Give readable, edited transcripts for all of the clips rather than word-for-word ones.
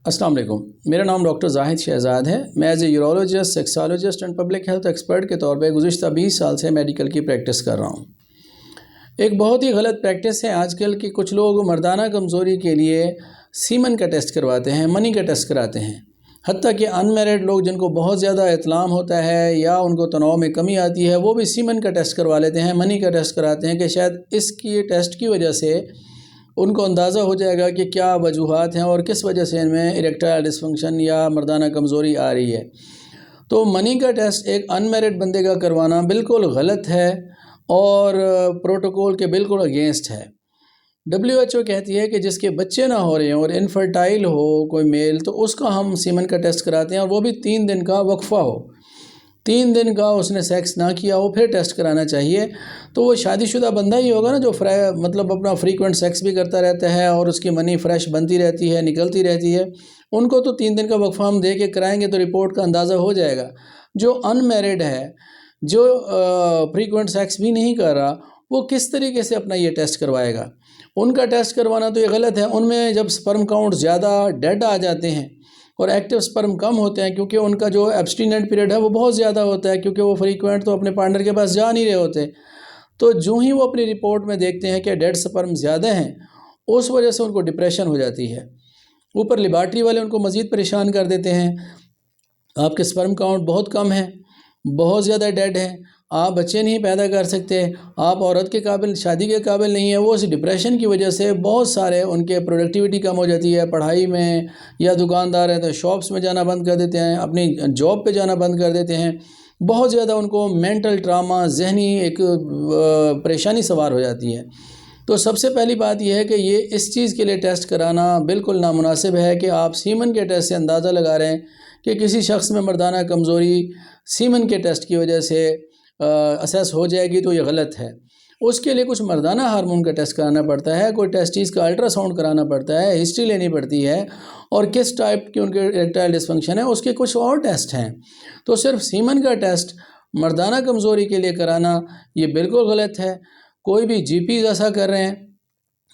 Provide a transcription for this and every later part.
अस्सलाम वालेकुम। मेरा नाम डॉक्टर जाहिद शहजाद है। मैं as a urologist, sexologist and public health expert के तौर पे गुज़िश्ता 20 साल से मेडिकल की प्रैक्टिस कर रहा हूँ। एक बहुत ही गलत प्रैक्टिस है आजकल कि कुछ लोग मर्दाना कमज़ोरी के लिए सीमन का टेस्ट करवाते हैं, मनी का टेस्ट कराते हैं। हत्ता कि अनमेरिड लोग जिनको बहुत ज़्यादा इत्लाम होता है या उनको तनाव में कमी आती है, वो भी सीमन का टेस्ट करवा लेते हैं, मनी का टेस्ट कराते हैं कि शायद इसकी टेस्ट की वजह से उनको अंदाज़ा हो जाएगा कि क्या वजूहात हैं और किस वजह से इनमें इरेक्टाइल डिसफंक्शन या मर्दाना कमज़ोरी आ रही है। तो मनी का टेस्ट एक अनमेरिड बंदे का करवाना बिल्कुल गलत है और प्रोटोकॉल के बिल्कुल अगेंस्ट है। WHO कहती है कि जिसके बच्चे ना हो रहे हैं और इनफर्टाइल हो कोई मेल, तो उसका हम सीमन का टेस्ट कराते हैं और वो भी 3 दिन का वक्फ़ा हो, 3 दिन का उसने सेक्स ना किया हो, फिर टेस्ट कराना चाहिए। तो वो शादीशुदा बंदा ही होगा ना जो मतलब अपना फ्रीक्वेंट सेक्स भी करता रहता है और उसकी मनी फ्रेश बनती रहती है, निकलती रहती है। उनको तो 3 दिन का वक्फ़ा हम दे के कराएंगे तो रिपोर्ट का अंदाज़ा हो जाएगा। जो अनमेरिड है, जो फ्रीक्वेंट सेक्स भी नहीं कर रहा, वो किस तरीके से अपना ये टेस्ट करवाएगा? उनका टेस्ट करवाना तो ये गलत है। उनमें जब स्पर्म काउंट ज़्यादा डेड आ जाते हैं और एक्टिव स्पर्म कम होते हैं, क्योंकि उनका जो एब्स्टिनेंट पीरियड है वो बहुत ज़्यादा होता है, क्योंकि वो फ्रीक्वेंट तो अपने पार्टनर के पास जा नहीं रहे होते। तो जो ही वो अपनी रिपोर्ट में देखते हैं कि डेड स्पर्म ज़्यादा हैं, उस वजह से उनको डिप्रेशन हो जाती है। ऊपर लेबॉर्ट्री वाले उनको मज़ीद परेशान कर देते हैं, आपके स्पर्म काउंट बहुत कम है, बहुत ज़्यादा डेड है, आप बच्चे नहीं पैदा कर सकते, आप औरत के काबिल, शादी के काबिल नहीं है। वो इस डिप्रेशन की वजह से बहुत सारे उनके प्रोडक्टिविटी कम हो जाती है, पढ़ाई में, या दुकानदार है तो शॉप्स में जाना बंद कर देते हैं, अपनी जॉब पे जाना बंद कर देते हैं। बहुत ज़्यादा उनको मेंटल ट्रामा, जहनी एक परेशानी सवार हो जाती है। तो सबसे पहली बात यह है कि ये इस चीज़ के लिए टेस्ट कराना बिल्कुल नामुनासिब है कि आप सीमन के टेस्ट से अंदाज़ा लगा रहे हैं कि किसी शख्स में मर्दाना कमज़ोरी सीमन के टेस्ट की वजह से असेस हो जाएगी, तो ये गलत है। उसके लिए कुछ मर्दाना हार्मोन का टेस्ट कराना पड़ता है, कोई टेस्टिस का अल्ट्रासाउंड कराना पड़ता है, हिस्ट्री लेनी पड़ती है, और किस टाइप की उनके इरेक्टाइल डिसफंक्शन है उसके कुछ और टेस्ट हैं। तो सिर्फ सीमन का टेस्ट मर्दाना कमज़ोरी के लिए कराना ये बिल्कुल गलत है। कोई भी GPs ऐसा कर रहे हैं,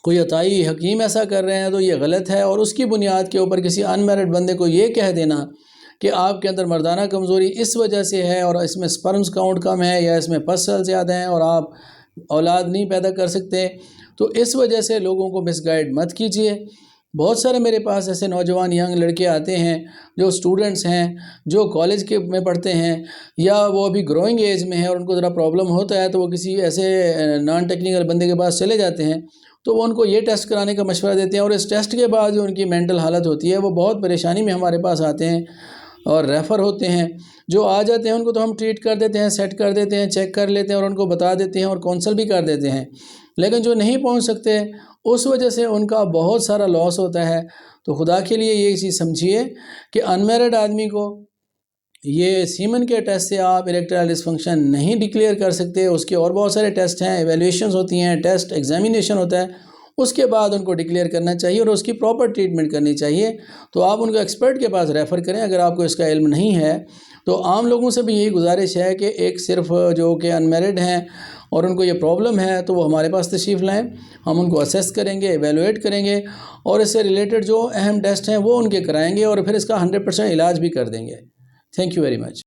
कोई अताई हकीम ऐसा कर रहे हैं, तो ये गलत है। और उसकी बुनियाद के ऊपर किसी अनमेरिड बंदे को ये कह देना कि आपके अंदर मर्दाना कमज़ोरी इस वजह से है और इसमें स्पर्म्स काउंट कम है या इसमें पस सेल ज़्यादा हैं और आप औलाद नहीं पैदा कर सकते, तो इस वजह से लोगों को मिसगाइड मत कीजिए। बहुत सारे मेरे पास ऐसे नौजवान यंग लड़के आते हैं जो स्टूडेंट्स हैं, जो कॉलेज के में पढ़ते हैं या वो अभी ग्रोइंग एज में है और उनको ज़रा प्रॉब्लम होता है, तो वो किसी ऐसे नॉन टेक्निकल बंदे के पास चले जाते हैं, तो वो उनको ये टेस्ट कराने का मशवरा देते हैं। और इस टेस्ट के बाद जो उनकी मेंटल हालत होती है, वो बहुत परेशानी में हमारे पास आते हैं और रेफ़र होते हैं। जो आ जाते हैं उनको तो हम ट्रीट कर देते हैं, सेट कर देते हैं, चेक कर लेते हैं और उनको बता देते हैं और काउंसल भी कर देते हैं। लेकिन जो नहीं पहुंच सकते, उस वजह से उनका बहुत सारा लॉस होता है। तो खुदा के लिए ये चीज़ समझिए कि अनमेरिड आदमी को ये सीमन के टेस्ट से आप इरेक्टाइल डिसफंक्शन नहीं डिक्लेयर कर सकते। उसके और बहुत सारे टेस्ट हैं, एवेल्यूएशंस होती हैं, टेस्ट एग्जामिनेशन होता है, उसके बाद उनको डिक्लेयर करना चाहिए और उसकी प्रॉपर ट्रीटमेंट करनी चाहिए। तो आप उनको एक्सपर्ट के पास रेफ़र करें अगर आपको इसका इल्म नहीं है। तो आम लोगों से भी यही गुजारिश है कि एक सिर्फ जो कि अनमेरिड हैं और उनको ये प्रॉब्लम है, तो वो हमारे पास तशरीफ़ लाएँ, हम उनको असेस करेंगे, एवेलुएट करेंगे और इससे रिलेटेड जो अहम टेस्ट हैं वो उनके कराएंगे और फिर इसका 100% इलाज भी कर देंगे। Thank you very much.